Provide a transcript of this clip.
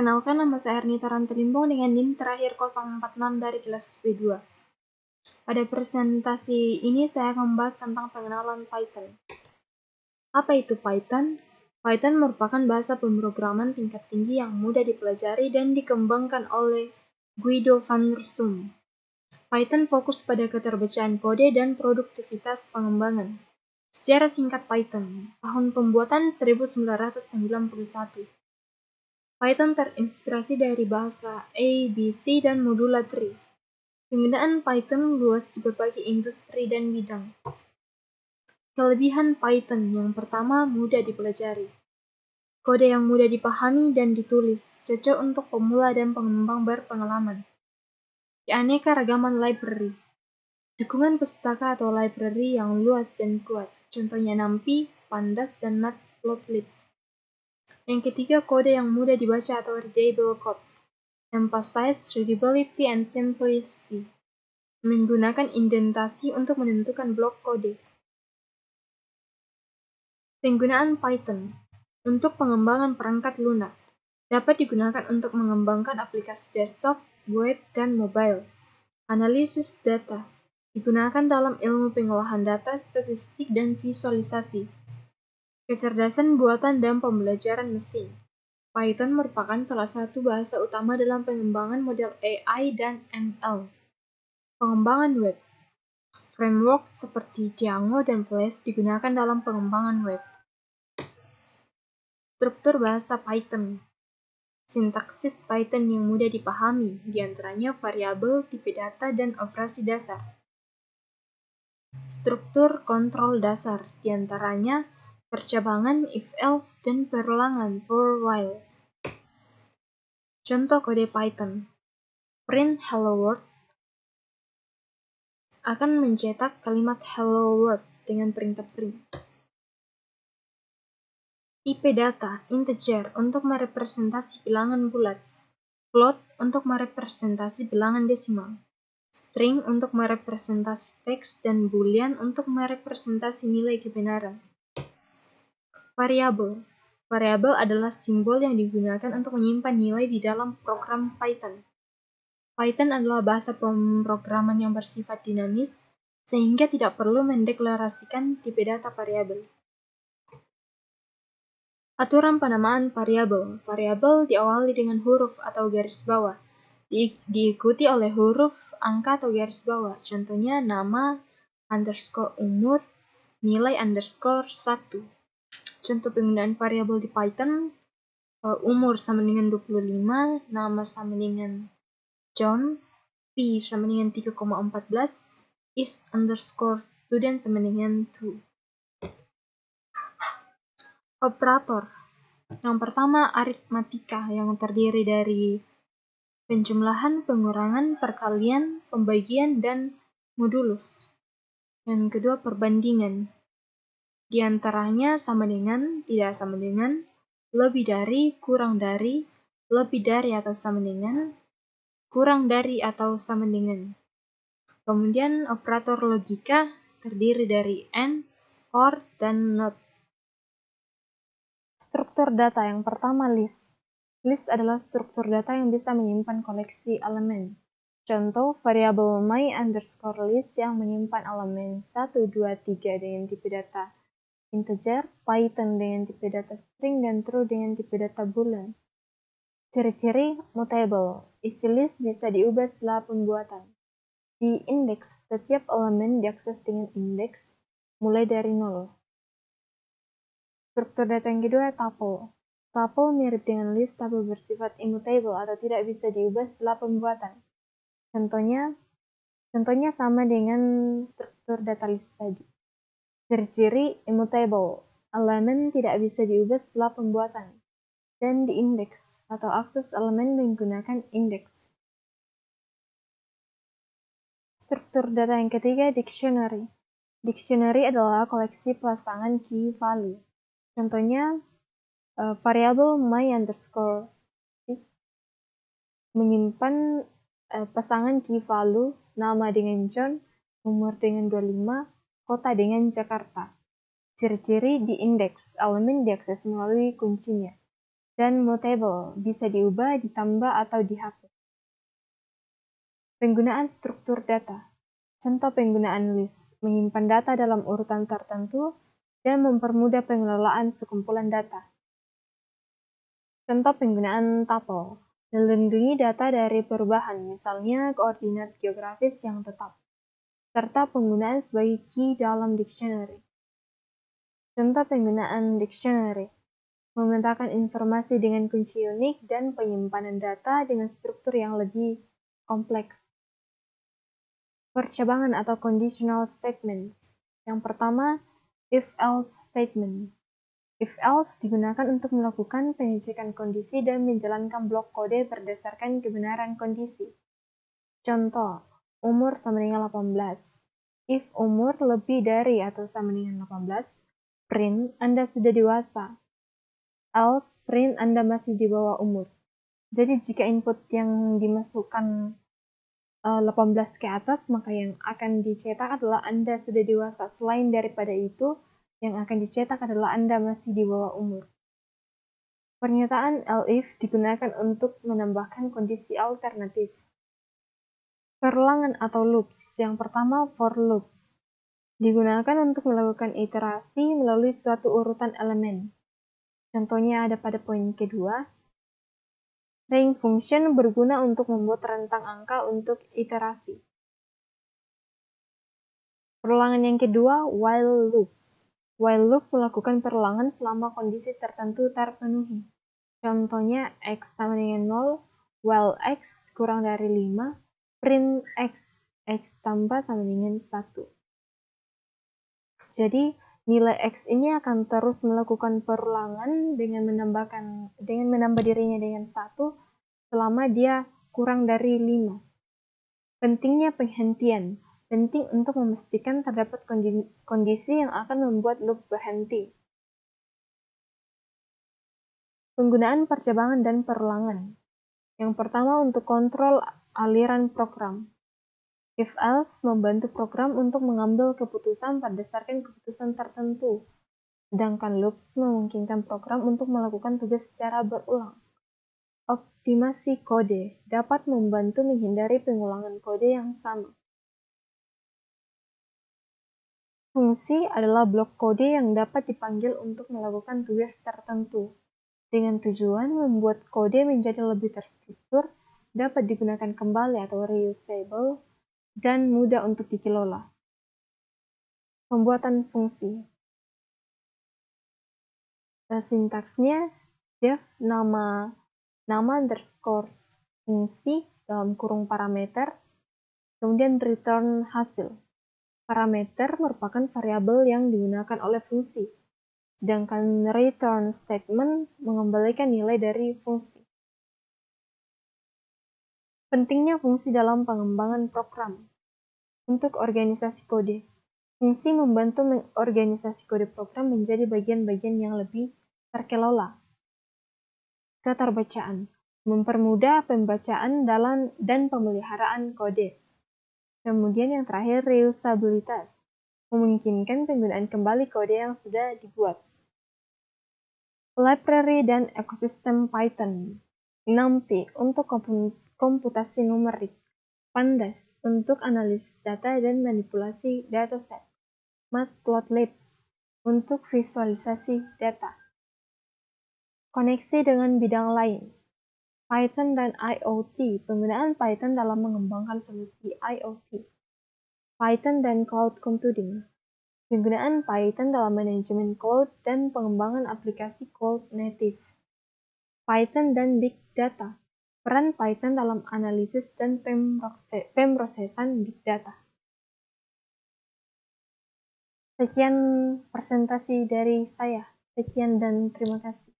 Perkenalkan, nama saya Ernita Rantelimbong dengan NIM terakhir 046 dari kelas B2. Pada presentasi ini saya akan membahas tentang pengenalan Python. Apa itu Python? Python merupakan bahasa pemrograman tingkat tinggi yang mudah dipelajari dan dikembangkan oleh Guido van Rossum. Python fokus pada keterbacaan kode dan produktivitas pengembangan. Secara singkat Python, tahun pembuatan 1991. Python terinspirasi dari bahasa A, B, C, dan modula tree. Penggunaan Python luas di berbagai industri dan bidang. Kelebihan Python yang pertama, mudah dipelajari. Kode yang mudah dipahami dan ditulis, cocok untuk pemula dan pengembang berpengalaman. Keanekaragaman library. Dukungan pustaka atau library yang luas dan kuat, contohnya NumPy, Pandas, dan Matplotlib. Yang ketiga, kode yang mudah dibaca atau readable code. Emphasize readability and simplicity. Menggunakan indentasi untuk menentukan blok kode. Penggunaan Python untuk pengembangan perangkat lunak dapat digunakan untuk mengembangkan aplikasi desktop, web, dan mobile. Analisis data digunakan dalam ilmu pengolahan data, statistik, dan visualisasi. Kecerdasan buatan dan pembelajaran mesin. Python merupakan salah satu bahasa utama dalam pengembangan model AI dan ML. Pengembangan web. Framework seperti Django dan Flash digunakan dalam pengembangan web. Struktur bahasa Python. Sintaksis Python yang mudah dipahami, diantaranya variabel, tipe data, dan operasi dasar. Struktur kontrol dasar, diantaranya percabangan, if-else, dan perulangan, for while. Contoh kode Python. Print hello world akan mencetak kalimat hello world dengan perintah print. Tipe data, integer, untuk merepresentasi bilangan bulat. Float, untuk merepresentasi bilangan desimal. String, untuk merepresentasi teks, dan boolean, untuk merepresentasi nilai kebenaran. Variabel. Variabel adalah simbol yang digunakan untuk menyimpan nilai di dalam program Python. Python adalah bahasa pemrograman yang bersifat dinamis, sehingga tidak perlu mendeklarasikan tipe data variabel. Aturan penamaan variabel. Variabel diawali dengan huruf atau garis bawah, diikuti oleh huruf, angka, atau garis bawah. Contohnya nama, underscore umur, nilai underscore 1. Contoh penggunaan variabel di Python, umur sama dengan 25, nama sama dengan John, P sama dengan 3,14, is underscore student sama dengan true. Operator. Yang pertama, aritmatika yang terdiri dari penjumlahan, pengurangan, perkalian, pembagian, dan modulus. Yang kedua, perbandingan. Di antaranya sama dengan, tidak sama dengan, lebih dari, kurang dari, lebih dari atau sama dengan, kurang dari atau sama dengan. Kemudian operator logika terdiri dari AND, OR, dan NOT. Struktur data yang pertama, list. List adalah struktur data yang bisa menyimpan koleksi elemen. Contoh, variabel my underscore list yang menyimpan elemen 1, 2, 3 dengan tipe data integer, Python dengan tipe data string, dan true dengan tipe data boolean. Ciri-ciri mutable. Isi list bisa diubah setelah pembuatan. Di indeks, setiap elemen diakses dengan indeks mulai dari 0. Struktur data yang kedua, tuple. Tuple mirip dengan list tapi bersifat immutable atau tidak bisa diubah setelah pembuatan. Contohnya sama dengan struktur data list tadi. Ciri-ciri immutable, elemen tidak bisa diubah setelah pembuatan, dan di indeks atau akses elemen menggunakan indeks. Struktur data yang ketiga, dictionary. Dictionary adalah koleksi pasangan key value. Contohnya, variabel my underscore menyimpan pasangan key value, nama dengan John, umur dengan 25, kota dengan Jakarta. Ciri-ciri di indeks, elemen diakses melalui kuncinya. dan mutable, bisa diubah, ditambah, atau dihapus. Penggunaan struktur data. Contoh penggunaan list, menyimpan data dalam urutan tertentu dan mempermudah pengelolaan sekumpulan data. Contoh penggunaan tuple, melindungi data dari perubahan, misalnya koordinat geografis yang tetap, serta penggunaan sebagai key dalam dictionary. Contoh penggunaan dictionary, memetakan informasi dengan kunci unik dan penyimpanan data dengan struktur yang lebih kompleks. Percabangan atau conditional statements. Yang pertama, if-else statement. If-else digunakan untuk melakukan pengecekan kondisi dan menjalankan blok kode berdasarkan kebenaran kondisi. Contoh, umur sama dengan 18. If umur lebih dari atau sama dengan 18, print Anda sudah dewasa. Else, print Anda masih di bawah umur. Jadi jika input yang dimasukkan 18 ke atas, maka yang akan dicetak adalah Anda sudah dewasa. Selain daripada itu, yang akan dicetak adalah Anda masih di bawah umur. Pernyataan elif digunakan untuk menambahkan kondisi alternatif. Perulangan atau loops. Yang pertama, for loop. Digunakan untuk melakukan iterasi melalui suatu urutan elemen. Contohnya ada pada poin kedua. Range function berguna untuk membuat rentang angka untuk iterasi. Perulangan yang kedua, while loop. While loop melakukan perulangan selama kondisi tertentu terpenuhi. Contohnya x sama dengan 0, while x kurang dari 5, print x tambah sama dengan 1. Jadi, nilai x ini akan terus melakukan perulangan dengan menambah dirinya dengan 1 selama dia kurang dari 5. Pentingnya penghentian. Penting untuk memastikan terdapat kondisi yang akan membuat loop berhenti. Penggunaan percabangan dan perulangan. Yang pertama untuk kontrol aliran program. If-else membantu program untuk mengambil keputusan berdasarkan keputusan tertentu, sedangkan loops memungkinkan program untuk melakukan tugas secara berulang. Optimasi kode dapat membantu menghindari pengulangan kode yang sama. Fungsi adalah blok kode yang dapat dipanggil untuk melakukan tugas tertentu, dengan tujuan membuat kode menjadi lebih terstruktur, dapat digunakan kembali atau reusable, dan mudah untuk dikelola. Pembuatan fungsi. Sintaksnya def nama underscore fungsi dalam kurung parameter, kemudian return hasil. Parameter merupakan variabel yang digunakan oleh fungsi, sedangkan return statement mengembalikan nilai dari fungsi. Pentingnya fungsi dalam pengembangan program. Untuk organisasi kode, fungsi membantu mengorganisasi kode program menjadi bagian-bagian yang lebih terkelola. Keterbacaan, mempermudah pembacaan dan pemeliharaan kode. Kemudian yang terakhir, reusabilitas, memungkinkan penggunaan kembali kode yang sudah dibuat. Library dan ekosistem Python. NumPy untuk komputasi numerik. Pandas untuk analisis data dan manipulasi dataset. Matplotlib untuk visualisasi data. Koneksi dengan bidang lain. Python dan IoT, penggunaan Python dalam mengembangkan solusi IoT. Python dan cloud computing, penggunaan Python dalam manajemen cloud dan pengembangan aplikasi cloud native. Python dan big data, peran Python dalam analisis dan pemrosesan big data. Sekian presentasi dari saya. Sekian dan terima kasih.